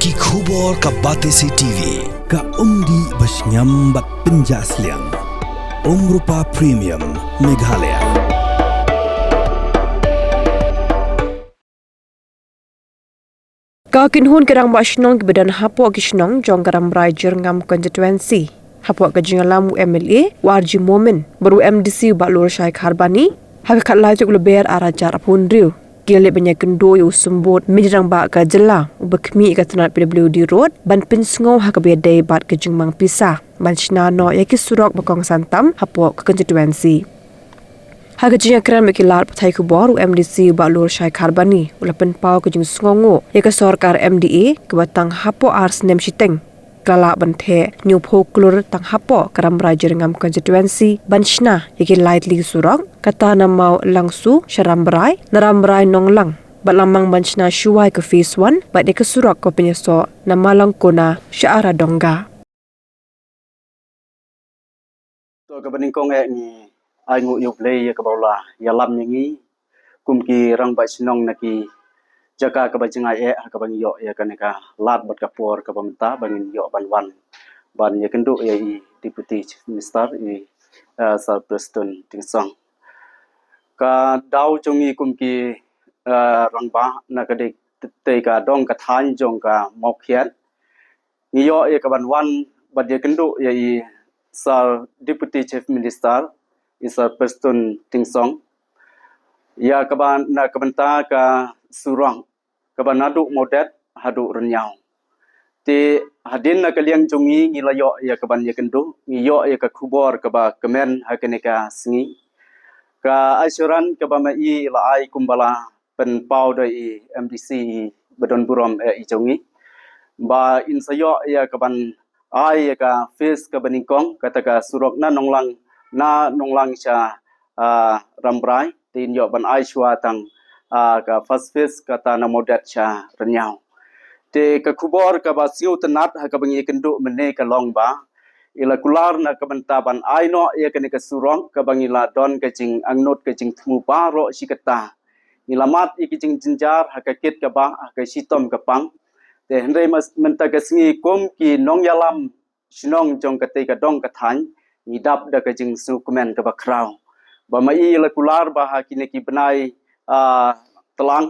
Ki khubor ka Batesi TV ka umdi basnyam bat penjasliang. Rupa Premium Meghalaya. Ka kinhun kerang Bashnong ke badan Hapoh Kishnong jong ke Rambrai Jyrngam Constituency. Hapoh ke Jyrngam MLA Warji Momen baru MDC Klur Harbani hak kat lajuk leber arajar pun riu. Gile banyak kendo yu sembut mijrang ba ka jela ubekmi ka tanat PWD road ban pinsngo hak bedai bat ke Jyrngam pisah ban shnano yaki Surok bakong santam Hapoh ke constituency. Hak jinya kran mekilar patai kubor MDC Klur Harbani ulapen pau ke jing sngongo yaka Sorkar MDA ke batang Hapoh Snem Shiteng. Klala ban Theh nyupho Klur tang Hapoh ke Rambrai Jyrngam Constituency ban shna yaki lightly Surok kata namau langsu Rambrai na Rambrai nonglang balamang ban shna shuai ke phase 1 bat ke Surok ko penyeso nama langkona syara dongga. To ka baningkong ni ai ngu yuk le ka bawla ya lam ngi kum ki rang ba sinong na ki jaka ka bajinga ka bang yo ya kan ka lat bat ka por ka pamta bangin yo ban wan ban ya kendu ya i deputy chief minister i sir president ting song ka daw chungi kum ki rang ba na ka de te ka dong ka than jong ka mok khiat ni yo ya ka ban wan bat ya kendu ya i sir deputy chief minister i sir president ting song ya kaban na kabanta ka surang kaban adu modet hadu renyau ti hadin na kaliang jungi ngilayo ya kaban ya kendu ngiyo ya ka khubor ka ba kemen hakene ka singi ka asuran ka ba mai la ai kumbala pen pau dai MDC badon burom i jungi ba insayo ya kaban ai ya ka face ka baningkong kata ka surok na nonglang cha Rambrai tin yo ban ai shwa tang ka first phase kata na modet cha renyau te ka khubor ka ba siu tanat ha ka bangi kendu mene ka long ba ila kular na ka bantaban ai no ya ka ne ka surong ka bangi la don ka jing angnot ka jing thmu pa ro sikata ilamat i ki jing jinjar ha ka kit ka ba ha ka sitom ka pang te hendai mas menta ka singi kom ki nong yalam sinong jong ka te ka dong ka than ni dap da ka jing su komen ka ba kraw ba mai la kular ba ha kine ki benai telang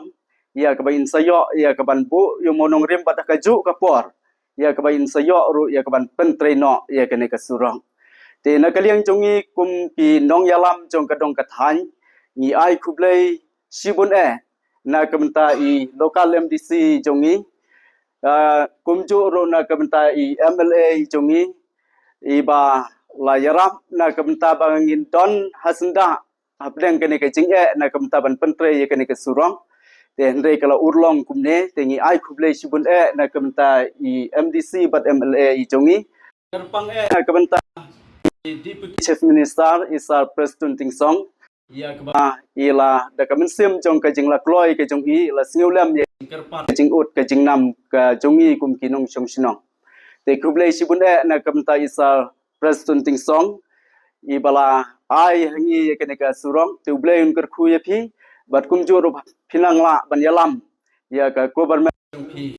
ya ka bain sayo ya ka ban bu yo monong rim ba ka ju ka por ya ka bain sayo ru ya ka ban pen treno ya ka ne ka surong te na kaliang jongi kum ki nong yalam jong ka dong ka than ni ai khublei sibun na ka menta i local MDC jongi kum ju ru na ka menta i MLA jongi i ba la yarap na kamta bangin don hasenda apdeng kene ke jing na kamta ban pentre ye kene ke surong te ndre kala urlong kumne tengi ai khuble sibun na kamta i MDC bat MLA i jongi terpang na kamta deputy chief minister isar president ting song ya ka ila da kamen sim jong ka jing la kloi ke jong i la singulem ye kerpat jing ut ke jing nam ka jongi kum kinong song sinong te khuble sibun na kamta isar President ting song ibala ai hangi kene ka surong tu blain ker khu ye phi bat kum jur phinang la ban yalam ya ka government phi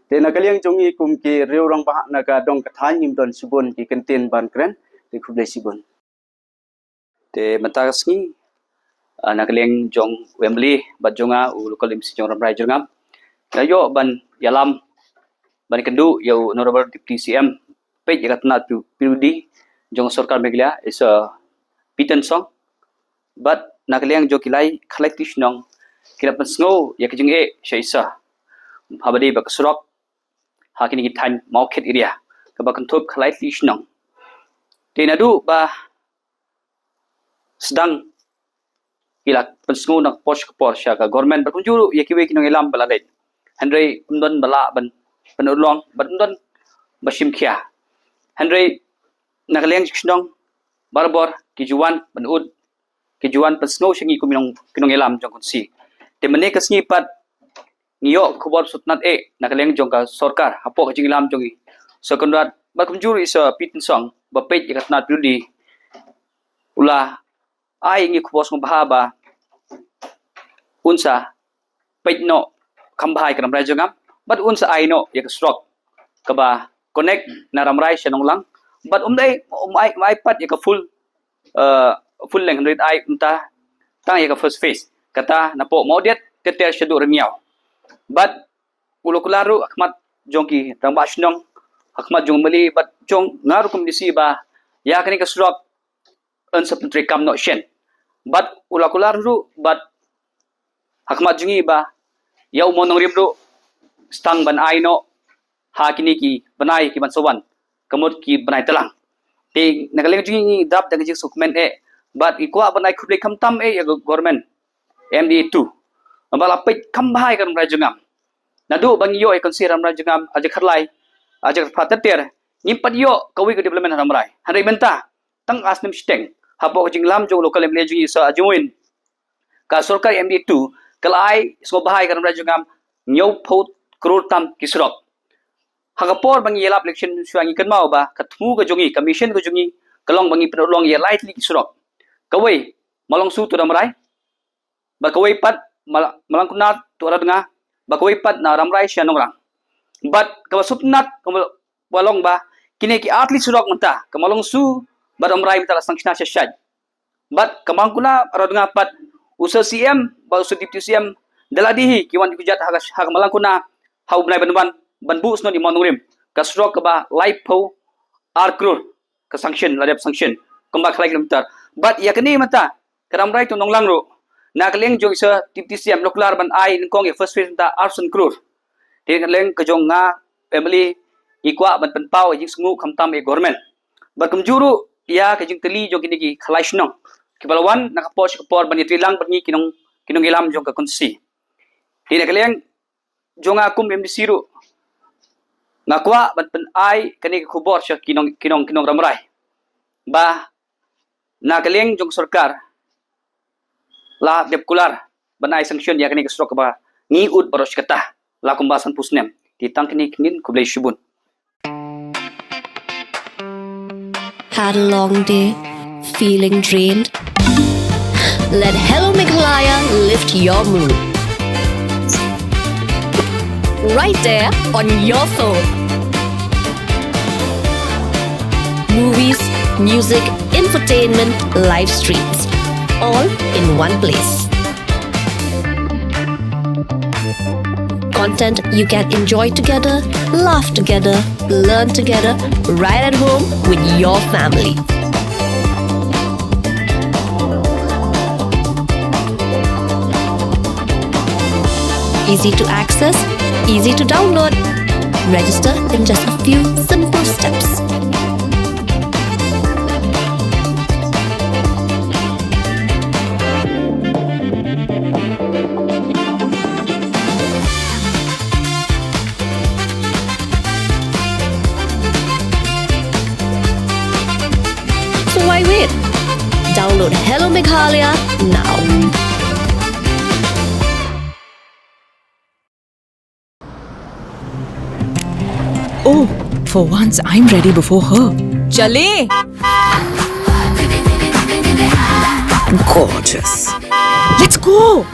te na kaliang jongi kum ki riu rang ba na ka dong ka than nim don sibun ki kentin ban kren te khu ble sibun te matasni na kaliang jong Wembley bat jonga u local MC jong Rambrai Jyrngam kayo ban yalam ban kendu yo honorable deputy CM page kat na PWD jong Sorkar Meghalaya is a pitan song but nakaliang jo kilai collective nong kilapan snow ya kijing shaisa habadi bak Surok hakini gitan market area kabakan top collective nong tinadu ba sedang kilak pensngo nak posh Porsche ka government berkunjuru ya kiwe kinong ilam balade Henry undon bala ban penulong bandon basim khia Henry nakaliang kisnong barbor kijuan benud kijuan pesno singi kuminong kinong elam jong konsi te mene kasngi pat ngiyo khobor sutnat nakaliang jong ka Sorkar Hapoh ka jingilam jong sekondar bakumjuri isa pitin song bapet ikatnat pildi ula ai ngi khobos ng bahaba unsa pet no kambhay ka Rambrai Jyrngam but unsa ai no ya ka Surok ka ba connect na Rambrai siya nong lang but ai pat ya ka full length rate ai unta tang ya ka first phase kata na po maudiat teter siya do remiaw but ulo klaro akmat jongki rang ba shnong akmat jong mali but jong ngaru komdisi ba ya kani ka Surok unsa pentri kam no shen but ulo klaro but akmat jungi ba yaw monong ribro stang ban ai no ha kini ki banai ki ban sowan kamot ki banai talang ti nagaleng jungi dap dang jik sukmen but ikwa banai khuble kham tam ya government MD2 ambala pe kham bahai kan Jyrngam nadu bang yo consider Jyrngam aja kharlai aja phater nimpat yo kawi ke development Rambrai hanrai menta tang Snem Shiteng Hapoh Jyrngam jo local MD jungi sa ajuin ka Sorkar MD2 kalai so bahai kan Jyrngam nyau phot Klur tam ki Surok hagapor bangi yelap election suangi kan mau ba katmu ka jongi commission ka jongi kalong bangi penolong ye lightly ki Surok kawai malong su tu Rambrai ba kawai pat malang kunat tu ara denga ba kawai pat na Rambrai sya nongrang but kawasupnat walong ba kini ki atli Surok menta kamalong su ba Rambrai menta sangshna syad but kamang kuna ara denga pat usa CM ba usa deputy CM daladihi kiwan kujat hag malang kuna hau benai banban banbu sno di monurim ka Surok ka ba live po Klur ka sanction ladap sanction kembak khalai kilometer but ya kini mata ka Rambrai tu nonglang ro na kaleng jong isa TTCM loklar ban ai kong e first phase ta arson Klur ti kaleng ka jong nga family ikwa ban penpau jik sungu khamtam e government but kumjuru ya ka jing teli jong kini ki khalai shnong ki balawan nakaposh por ban itrilang ban ni kinong ilam jong ka Constituency ti kaleng jonga kum MDC ru ngakwa ban pen ai kani khubor sya kinong Rambrai ba na kaleng jong Sorkar la depkular ban ai sanction ya kani ka Surok ba ni ut baros kata la kumbasan pusnem ditang kini kinin kublai shubun. Had a long day, feeling drained? Let Hello Meghalaya lift your mood. Right there on your phone. Movies, music, infotainment, live streams, all in one place. Content you can enjoy together, laugh together, learn together, right at home with your family. Easy to access, easy to download. Register in just a few simple steps. So why wait? Download Hello Meghalaya now. Oh, for once I'm ready before her. Chale! Gorgeous. Let's go!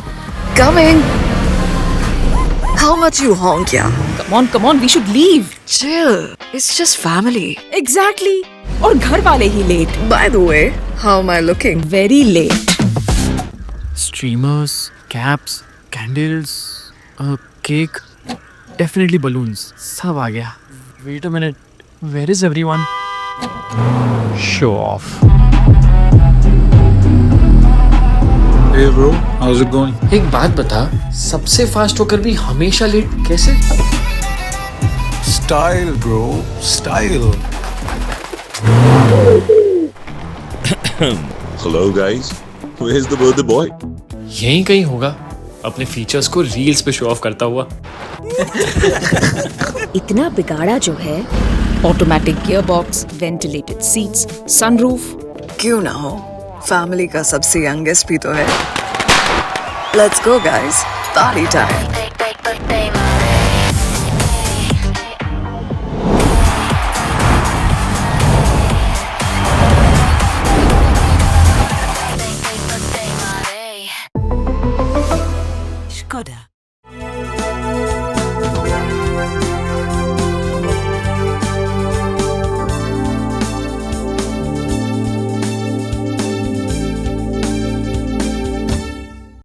Coming. How much you honk, yeah? Come on, we should leave. Chill. It's just family. Exactly. और घर वाले ही late. By the way, how am I looking? Very late. Streamers, caps, candles, a cake, definitely balloons. सब आ गया. Wait a minute. Where is everyone? Show off. Hey bro, how's it going? एक बात बता, सबसे फास्ट होकर भी हमेशा लेट कैसे? Style bro, style. Hello guys, where's the birthday boy? यहीं कहीं होगा, अपने फीचर्स को रील्स पे शो ऑफ करता हुआ. इतना बिगाड़ा जो है. Automatic gearbox, ventilated seats, sunroof. क्यों ना हो? Family का सबसे youngest भी तो है. Let's go guys, party time.